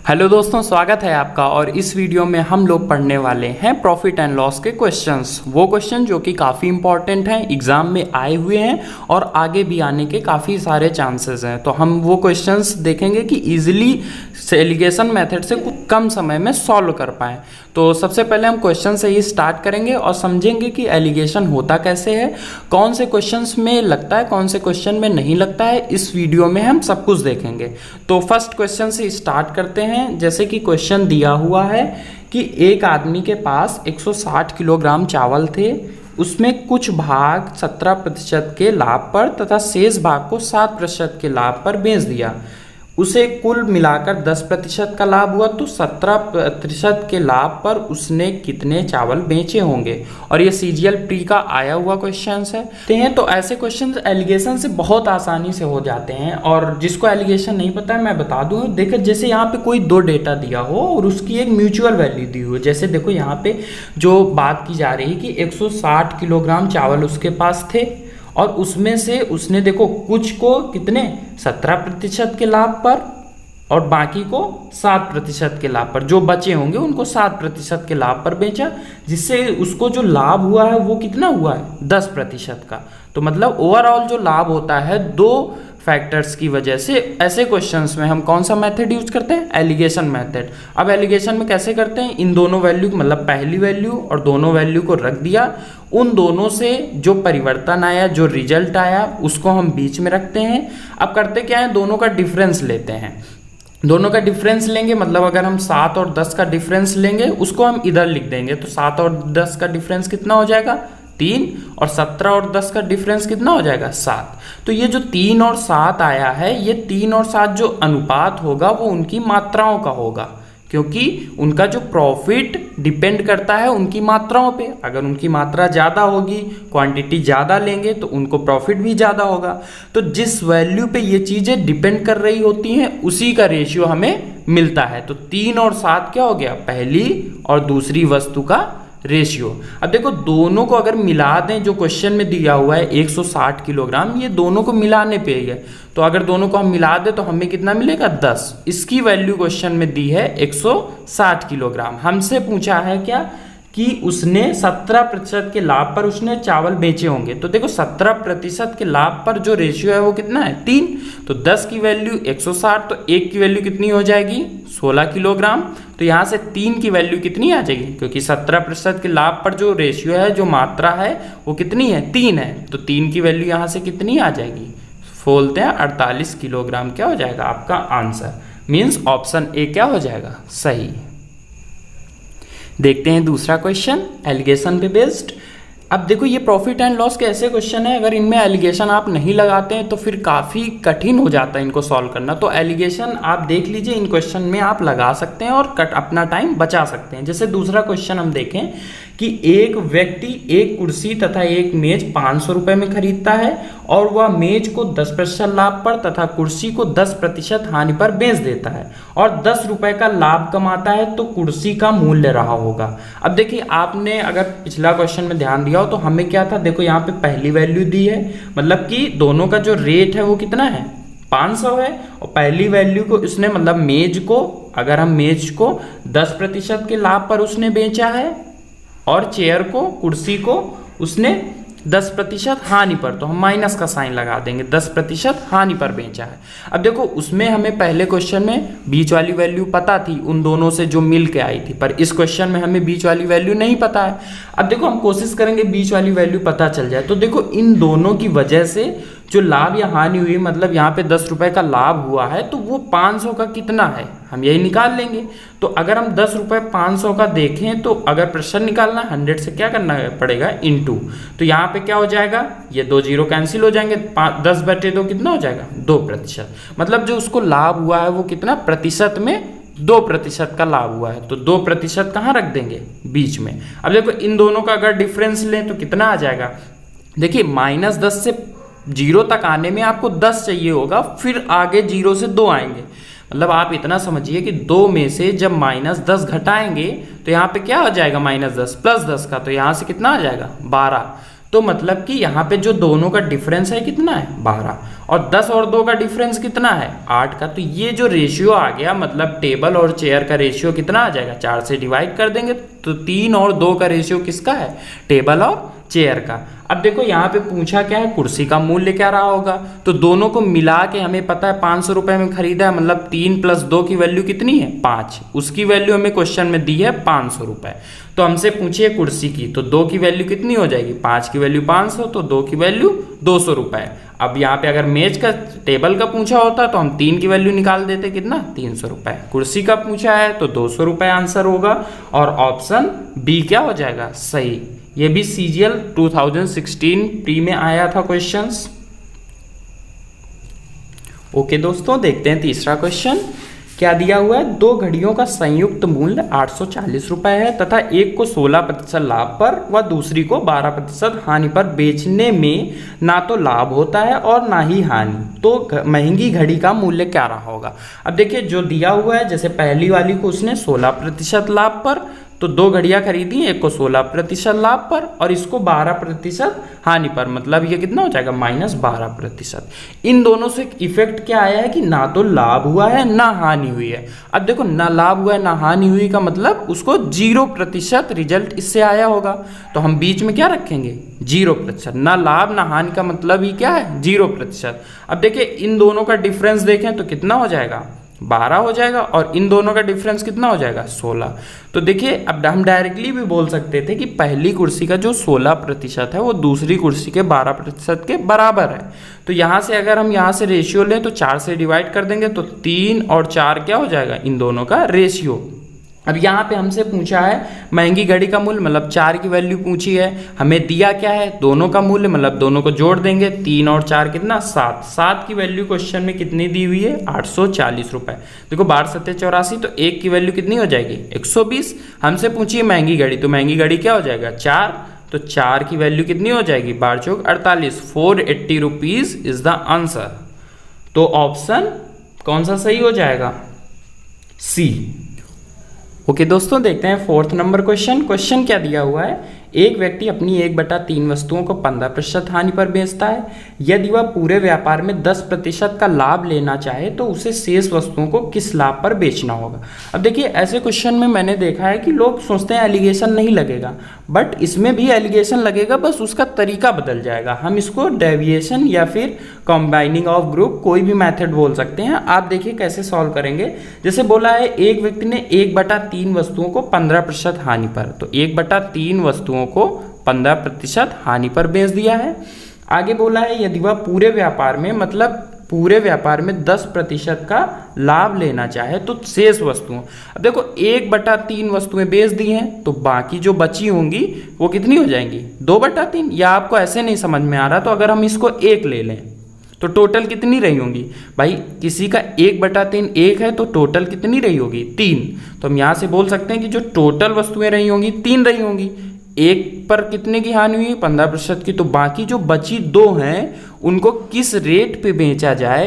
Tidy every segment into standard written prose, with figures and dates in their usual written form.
Hello दोस्तों, स्वागत है आपका। और इस वीडियो में हम लोग पढ़ने वाले हैं प्रॉफिट एंड लॉस के क्वेश्चंस। वो क्वेश्चन जो कि काफ़ी इंपॉर्टेंट हैं, एग्जाम में आए हुए हैं और आगे भी आने के काफ़ी सारे चांसेस हैं। तो हम वो क्वेश्चंस देखेंगे कि इजीली एलिगेशन मेथड से कम समय में सॉल्व कर पाएँ। तो सबसे पहले हम क्वेश्चन से ही स्टार्ट करेंगे और समझेंगे कि एलिगेशन होता कैसे है, कौन से क्वेश्चंस में लगता है, कौन से क्वेश्चन में नहीं लगता है। इस वीडियो में हम सब कुछ देखेंगे। तो फर्स्ट क्वेश्चन से स्टार्ट करते हैं। जैसे कि क्वेश्चन दिया हुआ है कि एक आदमी के पास 160 किलोग्राम चावल थे, उसमें कुछ भाग 17% के लाभ पर तथा शेष भाग को 7% के लाभ पर बेच दिया। उसे कुल मिलाकर 10% का लाभ हुआ, तो 17% के लाभ पर उसने कितने चावल बेचे होंगे। और ये सीजीएल प्री का आया हुआ क्वेश्चन है। तो ऐसे क्वेश्चन एलिगेशन से बहुत आसानी से हो जाते हैं। और जिसको एलिगेशन नहीं पता है मैं बता दूं, देखो जैसे यहाँ पे कोई दो डेटा दिया हो और उसकी एक म्यूचुअल वैल्यू दी हो। जैसे देखो यहाँ पे जो बात की जा रही है कि 160 किलोग्राम चावल उसके पास थे और उसमें से उसने देखो कुछ को कितने 17% के लाभ पर और बाकी को 7% के लाभ पर, जो बचे होंगे उनको 7% के लाभ पर बेचा, जिससे उसको जो लाभ हुआ है वो कितना हुआ है 10% का। तो मतलब ओवरऑल जो लाभ होता है दो फैक्टर्स की वजह से। ऐसे क्वेश्चंस में हम कौन सा मेथड यूज करते हैं? Allegation method. अब एलिगेशन में कैसे करते हैं? इन दोनों वैल्यू मतलब पहली वैल्यू और दोनों वैल्यू को रख दिया, उन दोनों से जो परिवर्तन आया, जो रिजल्ट आया, उसको हम बीच में रखते हैं। अब करते क्या है, दोनों का डिफरेंस लेते हैं। दोनों का डिफरेंस लेंगे मतलब अगर हम 7 और 10 का डिफरेंस लेंगे उसको हम इधर लिख देंगे। तो 7 और 10 का डिफरेंस कितना हो जाएगा? 3। और 17 और 10 का डिफरेंस कितना हो जाएगा? 7। तो ये जो 3 और 7 आया है, ये 3 और 7 जो अनुपात होगा वो उनकी मात्राओं का होगा, क्योंकि उनका जो प्रॉफिट डिपेंड करता है उनकी मात्राओं पे। अगर उनकी मात्रा ज़्यादा होगी, क्वांटिटी ज़्यादा लेंगे तो उनको प्रॉफिट भी ज़्यादा होगा। तो जिस वैल्यू पे ये चीज़ें डिपेंड कर रही होती हैं उसी का रेशियो हमें मिलता है। तो 3 और 7 क्या हो गया? पहली और दूसरी वस्तु का रेशियो। अब देखो दोनों को अगर मिला दें, जो क्वेश्चन में दिया हुआ है 160 किलोग्राम, ये दोनों को मिलाने पे ही है। तो अगर दोनों को हम मिला दें तो हमें कितना मिलेगा? 10। इसकी वैल्यू क्वेश्चन में दी है 160 किलोग्राम। हमसे पूछा है क्या कि उसने 17% के लाभ पर उसने चावल बेचे होंगे। तो देखो 17% के लाभ पर जो रेशियो है वो कितना है? 3। तो 10 की वैल्यू 160, तो 1 की वैल्यू कितनी हो जाएगी? 16 किलोग्राम। तो यहाँ से 3 की वैल्यू कितनी आ जाएगी? क्योंकि 17% के लाभ पर जो रेशियो है, जो मात्रा है वो कितनी है? 3 है। तो 3 की वैल्यू यहाँ से कितनी आ जाएगी? बोलते हैं 48 किलोग्राम। क्या हो जाएगा आपका आंसर? मीन्स ऑप्शन ए क्या हो जाएगा? सही। देखते हैं दूसरा क्वेश्चन एलिगेशन पे बेस्ड। अब देखो ये प्रॉफिट एंड लॉस के ऐसे क्वेश्चन है, अगर इनमें एलिगेशन आप नहीं लगाते हैं तो फिर काफ़ी कठिन हो जाता है इनको सॉल्व करना। तो एलिगेशन आप देख लीजिए, इन क्वेश्चन में आप लगा सकते हैं और अपना टाइम बचा सकते हैं। जैसे दूसरा क्वेश्चन हम देखें कि एक व्यक्ति एक कुर्सी तथा एक मेज 500 रुपये में खरीदता है और वह मेज को 10% लाभ पर तथा कुर्सी को 10% हानि पर बेच देता है और 10 रुपये का लाभ कमाता है, तो कुर्सी का मूल्य रहा होगा। अब देखिए आपने अगर पिछला क्वेश्चन में ध्यान दिया हो तो हमें क्या था, देखो यहाँ पे पहली वैल्यू दी है, मतलब कि दोनों का जो रेट है वो कितना है? 500 है। और पहली वैल्यू को उसने मतलब मेज को, अगर हम मेज को 10% के लाभ पर उसने बेचा है और चेयर को, कुर्सी को उसने 10% हानि पर, तो हम माइनस का साइन लगा देंगे, 10% हानि पर बेचा है। अब देखो उसमें हमें पहले क्वेश्चन में बीच वाली वैल्यू पता थी उन दोनों से जो मिल के आई थी, पर इस क्वेश्चन में हमें बीच वाली वैल्यू नहीं पता है। अब देखो हम कोशिश करेंगे बीच वाली वैल्यू पता चल जाए। तो देखो इन दोनों की वजह से जो लाभ या हानि हुई, मतलब यहाँ पे 10 रुपये का लाभ हुआ है तो वो 500 का कितना है हम यही निकाल लेंगे। तो अगर हम 10 रुपये 500 का देखें तो अगर प्रश्न निकालना 100 से क्या करना पड़ेगा? इनटू। तो यहाँ पे क्या हो जाएगा? ये 2 जीरो कैंसिल हो जाएंगे। 10/2 कितना हो जाएगा? 2%। मतलब जो उसको लाभ हुआ है वो कितना प्रतिशत में? 2% का लाभ हुआ है। तो 2% कहाँ रख देंगे? बीच में। अब देखो इन दोनों का अगर डिफरेंस लें तो कितना आ जाएगा? देखिए -10 से 0 तक आने में आपको 10 चाहिए होगा, फिर आगे 0 से 2 आएंगे। मतलब आप इतना समझिए कि 2 में से जब -10 घटाएंगे तो यहाँ पे क्या हो जाएगा? -10 + 10 का, तो यहाँ से कितना आ जाएगा? 12। तो मतलब कि यहाँ पे जो दोनों का डिफरेंस है कितना है 12, और 10 और 2 का डिफरेंस कितना है 8 का। तो ये जो रेशियो आ गया मतलब टेबल और चेयर का रेशियो कितना आ जाएगा, 4 से डिवाइड कर देंगे तो 3 और 2 का रेशियो किसका है, टेबल और चेयर का। अब देखो यहाँ पे पूछा क्या है, कुर्सी का मूल्य क्या रहा होगा, तो दोनों को मिला के हमें पता है 500 रुपए में खरीदा है, मतलब 3 + 2 की वैल्यू कितनी है 5, उसकी वैल्यू हमें क्वेश्चन में दी है 500 रुपए। तो हमसे पूछिए कुर्सी की, तो 2 की वैल्यू कितनी हो जाएगी, 5 की वैल्यू 500, तो 2 की वैल्यू 200 रुपए। अब यहाँ पे अगर मेज का टेबल का पूछा होता तो हम 3 की वैल्यू निकाल देते, कितना 300 रुपए। कुर्सी का पूछा है तो 200 रुपए आंसर होगा, और ऑप्शन बी क्या हो जाएगा सही। ये भी CGL 2016 प्री में आया था क्वेश्चंस। ओके दोस्तों, देखते हैं तीसरा क्वेश्चन क्या दिया हुआ है। 2 घड़ियों का संयुक्त मूल्य 840 रुपए है तथा एक को 16% लाभ पर व दूसरी को 12% हानि पर बेचने में ना तो लाभ होता है और ना ही हानि, तो महंगी घड़ी का मूल्य क्या रहा होगा। अब देखिए जो दिया हुआ है, जैसे पहली वाली को उसने 16% लाभ पर, तो 2 घड़ियां खरीदी, एक को 16% लाभ पर और इसको 12% हानि पर, मतलब ये कितना हो जाएगा -12%। इन दोनों से इफेक्ट क्या आया है कि ना तो लाभ हुआ है ना हानि हुई है। अब देखो ना लाभ हुआ है ना हानि हुई का मतलब उसको 0% रिजल्ट इससे आया होगा, तो हम बीच में क्या रखेंगे 0%। ना लाभ ना हानि का मतलब ही क्या है 0%। अब देखिए इन दोनों का डिफरेंस देखें तो कितना हो जाएगा 12 हो जाएगा, और इन दोनों का डिफरेंस कितना हो जाएगा 16। तो देखिए अब हम डायरेक्टली भी बोल सकते थे कि पहली कुर्सी का जो 16% है वो दूसरी कुर्सी के 12% के बराबर है। तो यहाँ से अगर हम यहाँ से रेशियो लें तो 4 से डिवाइड कर देंगे तो 3 और 4 क्या हो जाएगा इन दोनों का रेशियो। अब यहाँ पे हमसे पूछा है महंगी घड़ी का मूल्य, मतलब 4 की वैल्यू पूछी है, हमें दिया क्या है दोनों का मूल्य, मतलब दोनों को जोड़ देंगे 3 और 4 कितना 7। 7 की वैल्यू क्वेश्चन में कितनी दी हुई है 840 रुपए। देखो 12 7 84, तो 1 की वैल्यू कितनी हो जाएगी 120। हमसे पूछिए महंगी घड़ी, तो महंगी घड़ी क्या हो जाएगा 4, तो 4 की वैल्यू कितनी हो जाएगी 12 चौक 48, 480 रुपीज इज द आंसर। तो ऑप्शन कौन सा सही हो जाएगा सी। ओके दोस्तों, देखते हैं 4th नंबर क्वेश्चन। क्वेश्चन क्या दिया हुआ है, एक व्यक्ति अपनी 1/3 वस्तुओं को 15% हानि पर बेचता है। यदि वह पूरे व्यापार में 10% का लाभ लेना चाहे तो उसे शेष वस्तुओं को किस लाभ पर बेचना होगा। अब देखिए ऐसे क्वेश्चन में मैंने देखा है कि लोग सोचते हैं एलिगेशन नहीं लगेगा, बट इसमें भी एलिगेशन लगेगा, बस उसका तरीका बदल जाएगा। हम इसको डेविएशन या फिर कंबाइनिंग ऑफ ग्रुप कोई भी मेथड बोल सकते हैं। आप देखिए कैसे सॉल्व करेंगे। जैसे बोला है एक व्यक्ति ने 1/3 वस्तुओं को 15% हानि पर, तो 1/3 वस्तुओं को 15% हानि पर बेच दिया है। आगे बोला है यदि वह पूरे व्यापार में, मतलब पूरे व्यापार में 10% का लाभ लेना चाहे तो शेष वस्तुओं, अब देखो 1/3 वस्तुएं बेच दी हैं तो बाकी जो बची होंगी वो कितनी हो जाएंगी 2/3। या आपको ऐसे नहीं समझ में आ रहा तो अगर हम इसको 1 ले लें तो टोटल कितनी रही होंगी भाई, किसी का 1/3 1 है तो टोटल कितनी रही होगी 3। तो हम यहाँ से बोल सकते हैं कि जो टोटल वस्तुएं रही होंगी 3 रही होंगी। 1 पर कितने की हानि हुई 15% की, तो बाकी जो बची 2 हैं उनको किस रेट पे बेचा जाए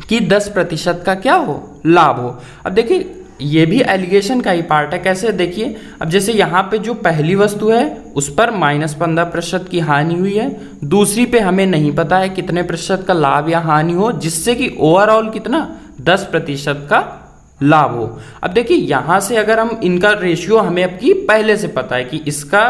कि 10% का क्या हो लाभ हो। अब देखिए ये भी एलिगेशन का ही पार्ट है। कैसे देखिए, अब जैसे यहाँ पे जो पहली वस्तु है उस पर -15% की हानि हुई है, दूसरी पे हमें नहीं पता है कितने प्रतिशत का लाभ या हानि हो, जिससे कि ओवरऑल कितना 10% का लाभ हो। अब देखिए यहां से अगर हम इनका रेशियो हमें अब की पहले से पता है कि इसका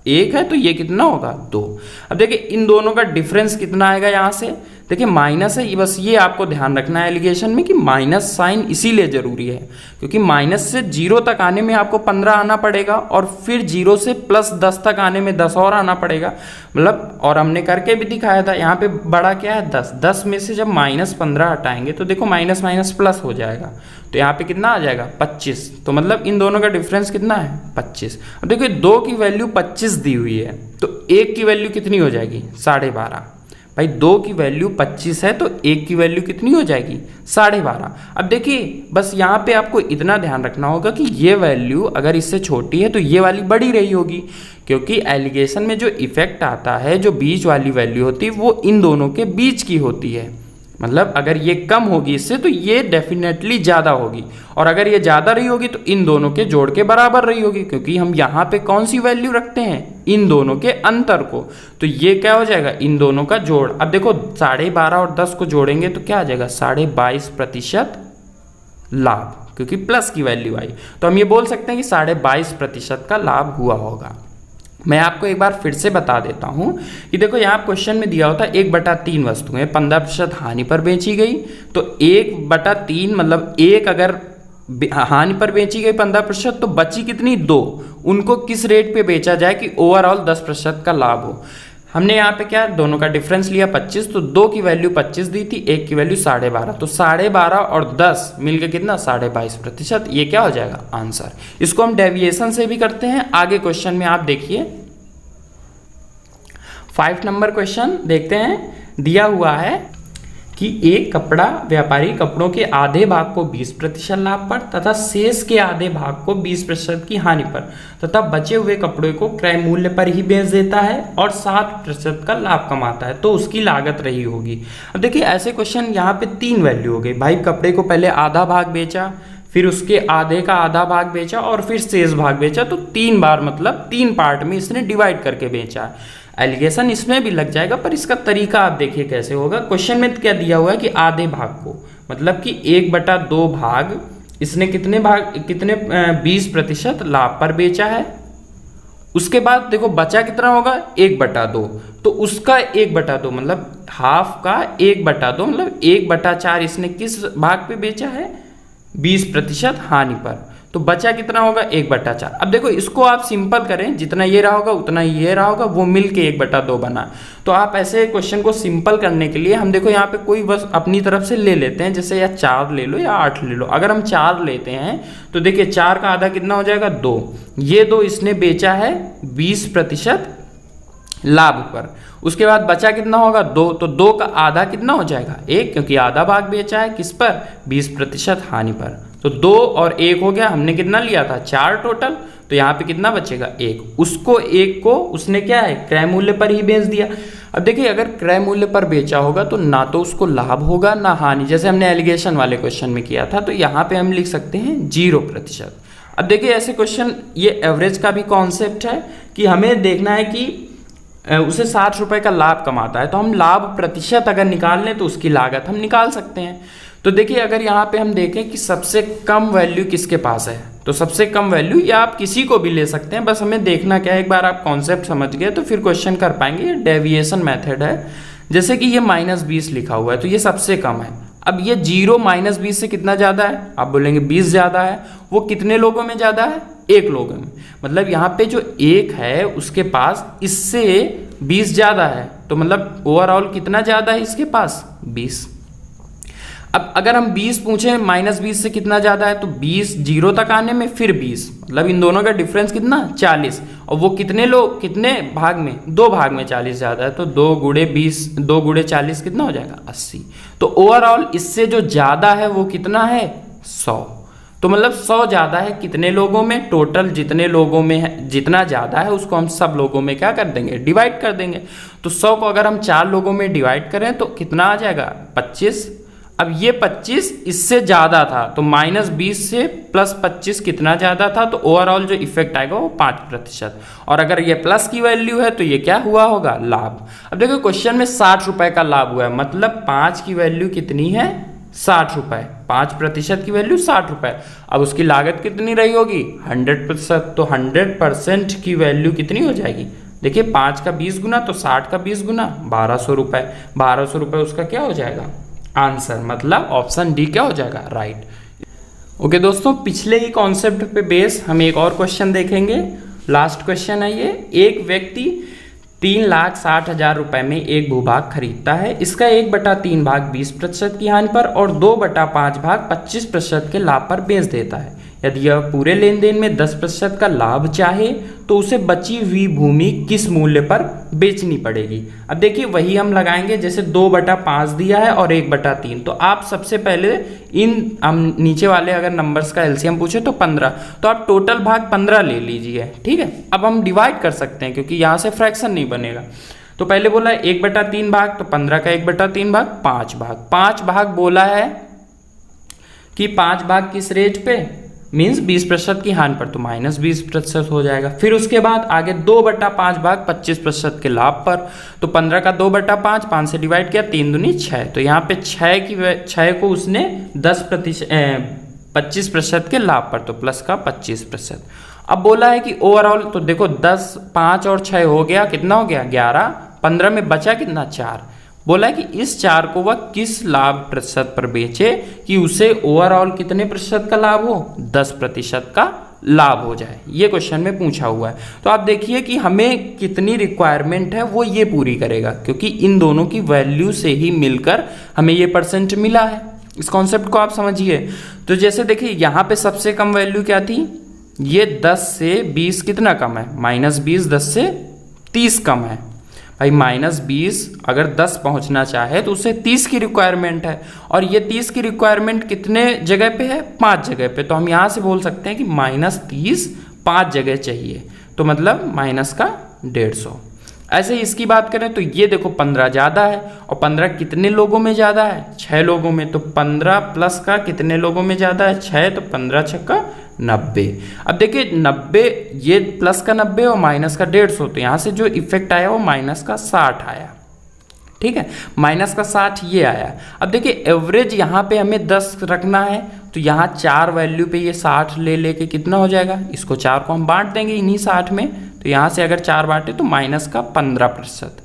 1 है तो ये कितना होगा 2। अब देखिए इन दोनों का डिफरेंस कितना आएगा, यहां से देखिए माइनस है, बस ये आपको ध्यान रखना है एलिगेशन में कि माइनस साइन इसीलिए जरूरी है क्योंकि माइनस से 0 तक आने में आपको 15 आना पड़ेगा और फिर 0 से +10 तक आने में 10 और आना पड़ेगा, मतलब और हमने करके भी दिखाया था। यहाँ पे बड़ा क्या है 10, 10 में से जब -15 हटाएंगे तो देखो माइनस माइनस प्लस हो जाएगा, तो यहाँ पे कितना आ जाएगा 25। तो मतलब इन दोनों का डिफरेंस कितना है 25। अब देखिए 2 की वैल्यू 25 दी हुई है तो 1 की वैल्यू कितनी हो जाएगी 12.5। भाई 2 की वैल्यू 25 है तो 1 की वैल्यू कितनी हो जाएगी 12.5। अब देखिए बस यहाँ पे आपको इतना ध्यान रखना होगा कि ये वैल्यू अगर इससे छोटी है तो ये वाली बड़ी रही होगी, क्योंकि एलिगेशन में जो इफेक्ट आता है जो बीच वाली वैल्यू होती है वो इन दोनों के बीच की होती है। मतलब अगर ये कम होगी इससे तो ये डेफिनेटली ज़्यादा होगी, और अगर ये ज़्यादा रही होगी तो इन दोनों के जोड़ के बराबर रही होगी, क्योंकि हम यहाँ पे कौन सी वैल्यू रखते हैं, इन दोनों के अंतर को। तो ये क्या हो जाएगा, इन दोनों का जोड़। अब देखो 12.5 और 10 को जोड़ेंगे तो क्या आ जाएगा, 22.5% लाभ, क्योंकि प्लस की वैल्यू आई। तो हम ये बोल सकते हैं कि 22.5% का लाभ हुआ होगा। मैं आपको एक बार फिर से बता देता हूं कि देखो यहाँ क्वेश्चन में दिया होता 1/3 वस्तुएं 15% हानि पर बेची गई, तो 1/3 मतलब एक अगर हानि पर बेची गई 15%, तो बची कितनी, 2। उनको किस रेट पे बेचा जाए कि ओवरऑल 10% का लाभ हो। हमने यहाँ पे क्या दोनों का डिफरेंस लिया 25, तो 2 की वैल्यू 25 दी थी, 1 की वैल्यू 12.5, तो 12.5 और 10 मिलकर कितना 22.5%। ये क्या हो जाएगा आंसर। इसको हम डेविएशन से भी करते हैं। आगे क्वेश्चन में आप देखिए 5 नंबर क्वेश्चन देखते हैं। दिया हुआ है कि एक कपड़ा व्यापारी कपड़ों के आधे भाग को 20% लाभ पर तथा शेष के आधे भाग को 20% की हानि पर तथा बचे हुए कपड़े को क्रय मूल्य पर ही बेच देता है और 7% का लाभ कमाता है, तो उसकी लागत रही होगी। अब देखिए ऐसे क्वेश्चन यहाँ पे 3 वैल्यू हो गई। भाई कपड़े को पहले आधा भाग बेचा, फिर उसके आधे का आधा भाग बेचा और फिर शेष भाग बेचा, तो 3 बार मतलब 3 पार्ट में इसने डिवाइड करके बेचा। एलिगेशन इसमें भी लग जाएगा, पर इसका तरीका आप देखिए कैसे होगा। क्वेश्चन में क्या दिया हुआ है कि आधे भाग को मतलब कि 1/2 भाग इसने कितने 20% लाभ पर बेचा है। उसके बाद देखो बचा कितना होगा 1/2, तो उसका 1/2 मतलब हाफ का 1/2 मतलब 1/4 इसने किस भाग पे बेचा है, 20% हानि पर, तो बचा कितना होगा 1/4। अब देखो इसको आप सिंपल करें, जितना ये रहा होगा उतना ये रहा होगा, वो मिलके 1/2 बना। तो आप ऐसे क्वेश्चन को सिंपल करने के लिए हम देखो यहाँ पे कोई बस अपनी तरफ से ले लेते हैं, जैसे या 4 ले लो या 8 ले लो। अगर हम 4 लेते हैं तो देखिए 4 का आधा कितना हो जाएगा 2, ये 2 इसने बेचा है 20% लाभ पर। उसके बाद बचा कितना होगा 2, तो 2 का आधा कितना हो जाएगा 1, क्योंकि आधा भाग बेचा है किस पर 20% हानि पर। तो 2 और 1 हो गया, हमने कितना लिया था 4 टोटल, तो यहाँ पे कितना बचेगा 1। उसको 1 को उसने क्या है क्रय मूल्य पर ही बेच दिया। अब देखिए अगर क्रय मूल्य पर बेचा होगा तो ना तो उसको लाभ होगा ना हानि, जैसे हमने एलिगेशन वाले क्वेश्चन में किया था। तो यहाँ पे हम लिख सकते हैं 0%। अब देखिए ऐसे क्वेश्चन, ये एवरेज का भी कॉन्सेप्ट है कि हमें देखना है कि उसे 60 रुपए का लाभ कमाता है, तो हम लाभ प्रतिशत अगर निकाल लें तो उसकी लागत हम निकाल सकते हैं। तो देखिए अगर यहाँ पे हम देखें कि सबसे कम वैल्यू किसके पास है, तो सबसे कम वैल्यू, या आप किसी को भी ले सकते हैं, बस हमें देखना क्या है, एक बार आप कॉन्सेप्ट समझ गए तो फिर क्वेश्चन कर पाएंगे। ये डेविएशन मेथड है। जैसे कि ये -20 लिखा हुआ है तो ये सबसे कम है। अब ये 0 -20 से कितना ज़्यादा है, आप बोलेंगे 20 ज़्यादा है। वो कितने लोगों में ज़्यादा है, 1 लोगों में। मतलब यहाँ पे जो 1 है उसके पास इससे 20 ज़्यादा है, तो मतलब ओवरऑल कितना ज़्यादा है इसके पास 20। अब अगर हम 20 पूछें -20 से कितना ज़्यादा है, तो 20 0 तक आने में फिर 20, मतलब इन दोनों का डिफरेंस कितना 40। और वो कितने लोग कितने भाग में, 2 भाग में 40 ज़्यादा है, तो 2 गुणे 20 2 गुणे 40 कितना हो जाएगा 80। तो ओवरऑल इससे जो ज़्यादा है वो कितना है 100। तो मतलब 100 ज़्यादा है कितने लोगों में, टोटल जितने लोगों में है जितना ज़्यादा है उसको हम सब लोगों में क्या कर देंगे डिवाइड कर देंगे। तो 100 को अगर हम 4 लोगों में डिवाइड करें तो कितना आ जाएगा 25। अब ये 25 इससे ज़्यादा था, तो -20 से +25 कितना ज़्यादा था, तो ओवरऑल जो इफेक्ट आएगा वो 5%। और अगर ये प्लस की वैल्यू है तो ये क्या हुआ होगा लाभ। अब देखो क्वेश्चन में 60 रुपए का लाभ हुआ है, मतलब 5 की वैल्यू कितनी है 60 रुपए, 5% की वैल्यू 60 रुपए। अब उसकी लागत कितनी रही होगी 100%, तो 100% की वैल्यू कितनी हो जाएगी, देखिए 5 का 20 गुना तो 60 का 20 गुना 1200 रुपए। 1200 रुपए उसका क्या हो जाएगा आंसर, मतलब ऑप्शन डी क्या हो जाएगा राइट। ओके दोस्तों, पिछले ही कॉन्सेप्ट पे बेस हम एक और क्वेश्चन देखेंगे। लास्ट क्वेश्चन है ये। एक व्यक्ति 3,60,000 रुपए में एक भूभाग खरीदता है। इसका 1/3 भाग 20% की हानि पर और 2/5 भाग 25% के लाभ पर बेच देता है। यदि यह पूरे लेन देन में 10% का लाभ चाहे तो उसे बची हुई भूमि किस मूल्य पर बेचनी पड़ेगी। अब देखिए वही हम लगाएंगे, जैसे 2/5 दिया है और 1/3, तो आप सबसे पहले इन हम नीचे वाले अगर नंबर्स का एलसीएम पूछे तो 15, तो आप टोटल भाग 15 ले लीजिए, ठीक है। अब हम डिवाइड कर सकते हैं क्योंकि यहाँ से फ्रैक्शन नहीं बनेगा। तो पहले बोला 1/3 भाग, तो 15 का 1/3 भाग 5 भाग। 5 भाग बोला है कि 5 भाग किस रेट पे, मीन्स 20% की हानि पर, तो -20% हो जाएगा। फिर उसके बाद आगे 2/5 भाग 25% के लाभ पर, तो 15 का 2/5, 5 से डिवाइड किया, 3 दूनी 6, तो यहाँ पे 6 को उसने 25% के लाभ पर, तो प्लस का 25%। अब बोला है कि ओवरऑल, तो देखो 10, 5 और 6 हो गया, कितना हो गया 11, 15 में बचा कितना 4। बोला है कि इस 4 को वह किस लाभ प्रतिशत पर बेचे कि उसे ओवरऑल कितने प्रतिशत का लाभ हो, 10% का लाभ हो जाए। ये क्वेश्चन में पूछा हुआ है। तो आप देखिए कि हमें कितनी रिक्वायरमेंट है वो ये पूरी करेगा, क्योंकि इन दोनों की वैल्यू से ही मिलकर हमें ये परसेंट मिला है। इस कॉन्सेप्ट को आप समझिए। तो जैसे देखिए यहाँ पे सबसे कम वैल्यू क्या थी, ये 10 से 20 कितना कम है, -20, 10 से 30 कम है। भाई -20 अगर 10 पहुंचना चाहे तो उसे 30 की रिक्वायरमेंट है, और ये 30 की रिक्वायरमेंट कितने जगह पे है, 5 जगह पे। तो हम यहाँ से बोल सकते हैं कि -30 5 जगह चाहिए, तो मतलब माइनस का 150। ऐसे ही इसकी बात करें तो ये देखो 15 ज़्यादा है, और 15 कितने लोगों में ज़्यादा है, 6 लोगों में। तो 15 प्लस का कितने लोगों में ज़्यादा है, 6, तो 15 छक्का 90। अब देखिए 90, ये प्लस का 90 और माइनस का 150, तो यहाँ से जो इफेक्ट आया वो माइनस का 60 आया। ठीक है, माइनस का 60 ये आया। अब देखिए एवरेज यहाँ पे हमें 10 रखना है, तो यहाँ 4 वैल्यू पे ये 60 ले लेके कितना हो जाएगा, इसको 4 को हम बांट देंगे इन्हीं 60 में। तो यहाँ से अगर 4 बांटे तो माइनस का 15%।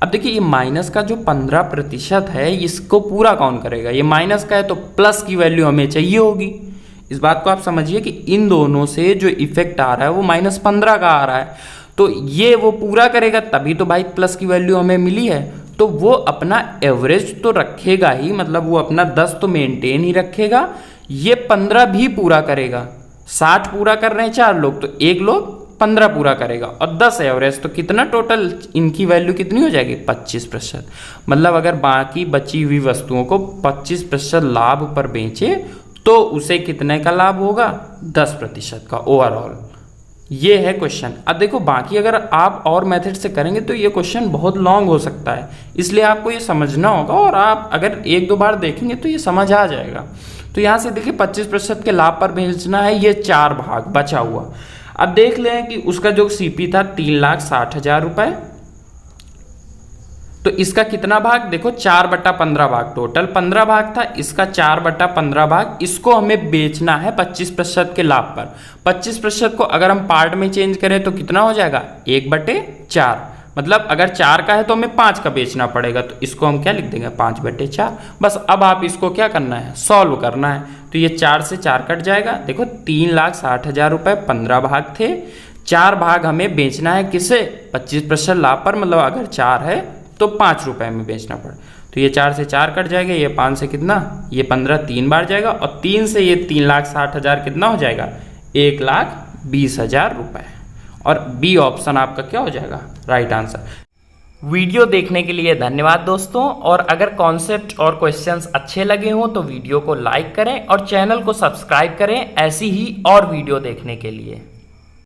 अब देखिए ये माइनस का जो 15% है इसको पूरा कौन करेगा, ये माइनस का है तो प्लस की वैल्यू हमें चाहिए होगी। इस बात को आप समझिए कि इन दोनों से जो इफेक्ट आ रहा है वो -15 का आ रहा है, तो ये वो पूरा करेगा, तभी तो भाई प्लस की वैल्यू हमें मिली है। तो वो अपना एवरेज तो रखेगा ही, मतलब वो अपना 10 तो मेंटेन ही रखेगा, ये 15 भी पूरा करेगा। 60 पूरा कर रहे हैं 4 लोग, तो 1 लोग 15 पूरा करेगा, और 10 एवरेज, तो कितना टोटल इनकी वैल्यू कितनी हो जाएगी, 25%। मतलब अगर बाकी बची हुई वस्तुओं को 25% लाभ पर बेचे तो उसे कितने का लाभ होगा, 10% का ओवरऑल। ये है क्वेश्चन। अब देखो बाकी अगर आप और मेथड से करेंगे तो ये क्वेश्चन बहुत लॉन्ग हो सकता है, इसलिए आपको ये समझना होगा, और आप अगर 1-2 बार देखेंगे तो ये समझ आ जाएगा। तो यहाँ से देखिए 25% के लाभ पर बेचना है, ये 4 भाग बचा हुआ। अब देख लें कि उसका जो सीपी था 3,60,000 रुपए, तो इसका कितना भाग, देखो 4/15 भाग, टोटल 15 भाग था, इसका 4/15 भाग, इसको हमें बेचना है 25% के लाभ पर। 25% को अगर हम पार्ट में चेंज करें तो कितना हो जाएगा, 1/4। मतलब अगर 4 का है तो हमें 5 का बेचना पड़ेगा, तो इसको हम क्या लिख देंगे, 5/4। बस अब आप इसको क्या करना है, सॉल्व करना है। तो ये 4 से 4 कट जाएगा। देखो 3,60,000 रुपए 15 भाग थे, 4 भाग हमें बेचना है किसे, 25% लाभ पर, मतलब अगर 4 है तो 5 रुपए में बेचना पड़े। तो ये 4 से 4 कट जाएगा, ये 5 से कितना, ये 15 3 बार जाएगा, और 3 से ये 3,60,000 कितना हो जाएगा, 1,20,000 रुपए। और बी ऑप्शन आपका क्या हो जाएगा, राइट आंसर। वीडियो देखने के लिए धन्यवाद दोस्तों, और अगर कॉन्सेप्ट और क्वेश्चंस अच्छे लगे हों तो वीडियो को लाइक करें और चैनल को सब्सक्राइब करें ऐसी ही और वीडियो देखने के लिए।